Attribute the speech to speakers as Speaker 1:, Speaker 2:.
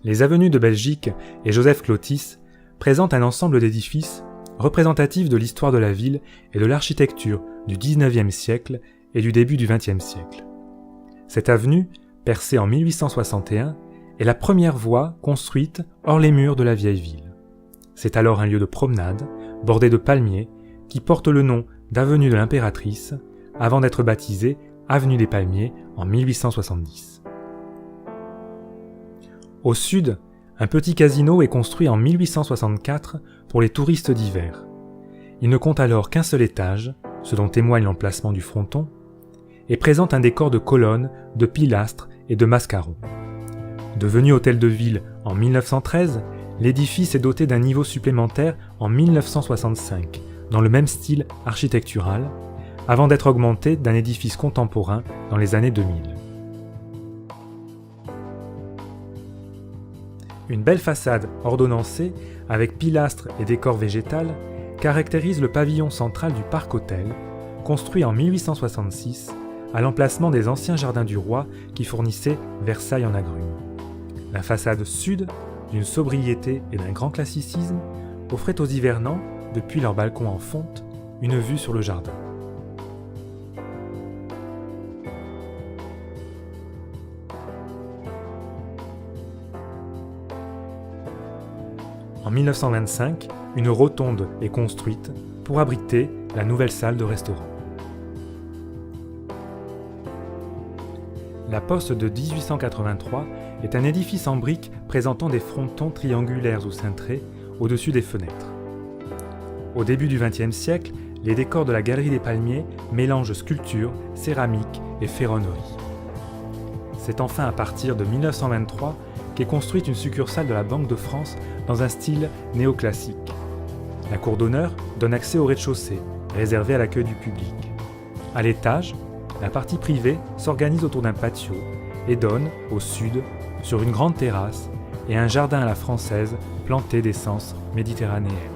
Speaker 1: Les avenues de Belgique et Joseph Clotis présentent un ensemble d'édifices représentatifs de l'histoire de la ville et de l'architecture du XIXe siècle et du début du XXe siècle. Cette avenue, percée en 1861, est la première voie construite hors les murs de la vieille ville. C'est alors un lieu de promenade, bordé de palmiers, qui porte le nom d'avenue de l'Impératrice, avant d'être baptisée avenue des Palmiers en 1870. Au sud, un petit casino est construit en 1864 pour les touristes d'hiver. Il ne compte alors qu'un seul étage, ce dont témoigne l'emplacement du fronton, et présente un décor de colonnes, de pilastres et de mascarons. Devenu hôtel de ville en 1913, l'édifice est doté d'un niveau supplémentaire en 1965, dans le même style architectural, avant d'être augmenté d'un édifice contemporain dans les années 2000. Une belle façade ordonnancée, avec pilastres et décors végétal, caractérise le pavillon central du Parc-Hôtel, construit en 1866, à l'emplacement des anciens jardins du roi qui fournissaient Versailles en agrumes. La façade sud, d'une sobriété et d'un grand classicisme, offrait aux hivernants, depuis leur balcon en fonte, une vue sur le jardin. En 1925, une rotonde est construite pour abriter la nouvelle salle de restaurant. La poste de 1883 est un édifice en briques présentant des frontons triangulaires ou cintrés au-dessus des fenêtres. Au début du XXe siècle, les décors de la Galerie des Palmiers mélangent sculpture, céramique et ferronnerie. C'est enfin à partir de 1923 qu'est construite une succursale de la Banque de France dans un style néoclassique. La cour d'honneur donne accès au rez-de-chaussée, réservé à l'accueil du public. À l'étage, la partie privée s'organise autour d'un patio et donne, au sud, sur une grande terrasse et un jardin à la française planté d'essence méditerranéenne.